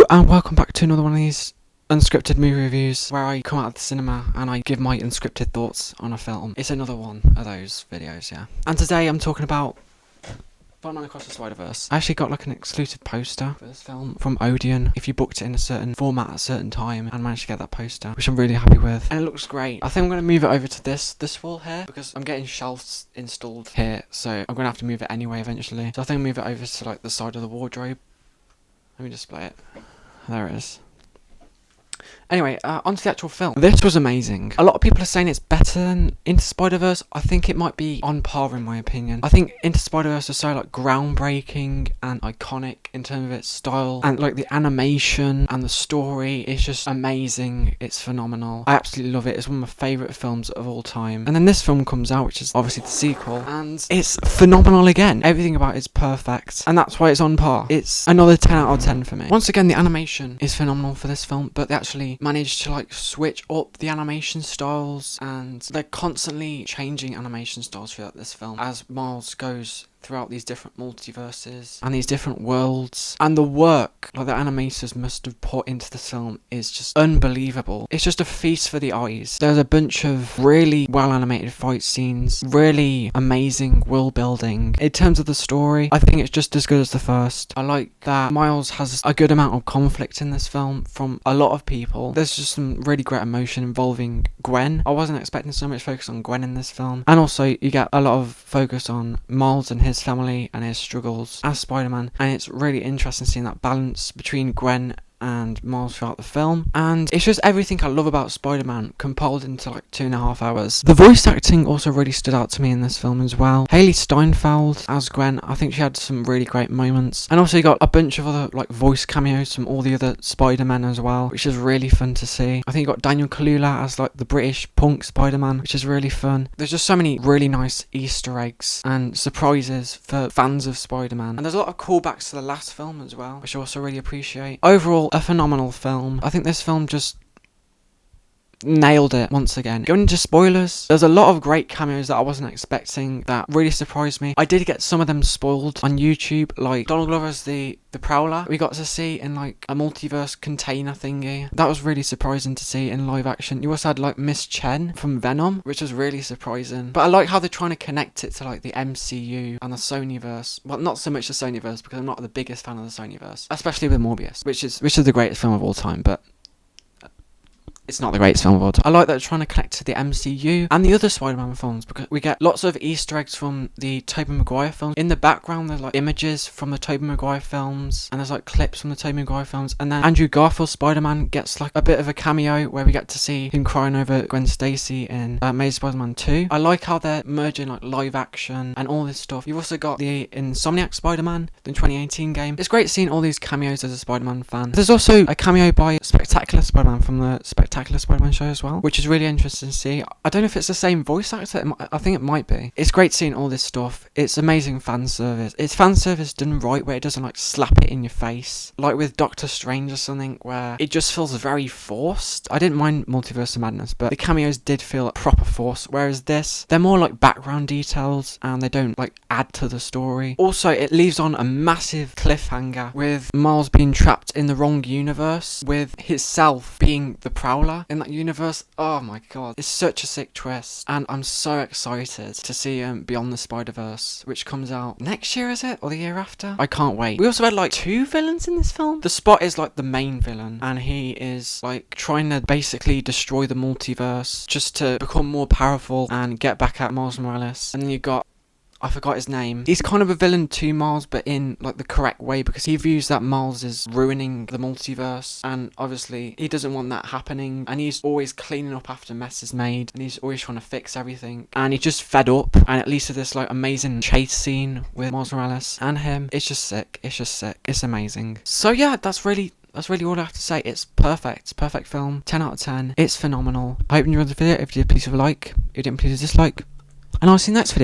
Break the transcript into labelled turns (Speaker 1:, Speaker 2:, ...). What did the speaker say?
Speaker 1: Hello and welcome back to another one of these unscripted movie reviews where I come out of the cinema and I give my unscripted thoughts on a film. It's another one of those videos, yeah. And today I'm talking about Spider-Man Across the Spider-Verse. I actually got like an exclusive poster for this film from Odeon if you booked it in a certain format at a certain time and managed to get that poster, which I'm really happy with. And it looks great. I think I'm going to move it over to this wall here because I'm getting shelves installed here, so I'm going to have to move it anyway eventually. So I think I'll move it over to like the side of the wardrobe. Let me display it. There it is. Anyway, onto the actual film. This was amazing. A lot of people are saying it's better than Into Spider-Verse. I think it might be on par in my opinion. I think Into Spider-Verse is so like groundbreaking and iconic in terms of its style, and like the animation and the story is just amazing. It's phenomenal. I absolutely love it. It's one of my favourite films of all time. And then this film comes out, which is obviously the sequel, and it's phenomenal again. Everything about it is perfect, and that's why it's on par. It's another 10 out of 10 for me. Once again, the animation is phenomenal for this film, but they actually managed to like switch up the animation styles, and they're constantly changing animation styles throughout this film as Miles goes throughout these different multiverses and these different worlds, and the work like the animators must have put into the film is just unbelievable. It's just a feast for the eyes. There's a bunch of really well animated fight scenes, really amazing world building. In terms of the story, I think it's just as good as the first. I like that Miles has a good amount of conflict in this film from a lot of people. There's just some really great emotion involving Gwen. I wasn't expecting so much focus on Gwen in this film, and also you get a lot of focus on Miles and his family and his struggles as Spider-Man, and it's really interesting seeing that balance between Gwen and Miles throughout the film. And it's just everything I love about Spider-Man compiled into like 2.5 hours. The voice acting also really stood out to me in this film as well. Haley Steinfeld as Gwen, I think she had some really great moments, and also you got a bunch of other like voice cameos from all the other Spider-Men as well, which is really fun to see. I think you got Daniel Kaluuya as like the British punk Spider-Man, which is really fun. There's just so many really nice Easter eggs and surprises for fans of Spider-Man, and there's a lot of callbacks to the last film as well, which I also really appreciate. Overall, a phenomenal film. I think this film just nailed it once again. Going into spoilers, there's a lot of great cameos that I wasn't expecting that really surprised me. I did get some of them spoiled on YouTube, like Donald Glover's the Prowler we got to see in like a multiverse container thingy. That was really surprising to see in live action. You also had like Miss Chen from Venom, which was really surprising. But I like how they're trying to connect it to like the MCU and the Sonyverse. Well, not so much the Sonyverse, because I'm not the biggest fan of the Sonyverse, especially with Morbius, which is the greatest film of all time, but it's not the greatest film of all time. I like that they're trying to connect to the MCU and the other Spider-Man films, because we get lots of Easter eggs from the Tobey Maguire films. In the background, there's like images from the Tobey Maguire films, and there's like clips from the Tobey Maguire films. And then Andrew Garfield's Spider-Man gets like a bit of a cameo where we get to see him crying over Gwen Stacy in Amazing Spider-Man 2. I like how they're merging like live action and all this stuff. You've also got the Insomniac Spider-Man, the 2018 game. It's great seeing all these cameos as a Spider-Man fan. There's also a cameo by Spectacular Spider-Man from the Spectacular Spider-Man show as well, which is really interesting to see. I don't know if it's the same voice actor. I think it might be. It's great seeing all this stuff. It's amazing fan service. It's fan service done right, where it doesn't like slap it in your face like with Doctor Strange or something, where it just feels very forced. I didn't mind Multiverse of Madness, but the cameos did feel proper forced, whereas this, they're more like background details and they don't like add to the story. Also, it leaves on a massive cliffhanger with Miles being trapped in the wrong universe, with himself being the Prowler in that universe. Oh my god, it's such a sick twist, and I'm so excited to see Beyond the Spider-Verse, which comes out next year, is it, or the year after? I can't wait. We also had like 2 villains in this film. The Spot is like the main villain, and he is like trying to basically destroy the multiverse just to become more powerful and get back at Miles Morales. And then you got, I forgot his name. He's kind of a villain to Miles, but in like the correct way, because he views that Miles is ruining the multiverse, and obviously he doesn't want that happening, and he's always cleaning up after mess is made, and he's always trying to fix everything, and he's just fed up. And it leads to this like amazing chase scene with Miles Morales and him. It's just sick. It's just sick. It's amazing. So yeah, that's really all I have to say. It's perfect. It's a perfect film. 10 out of 10. It's phenomenal. I hope you enjoyed the video. If you did, please leave a like. If you didn't, please dislike. And I'll see you in the next video.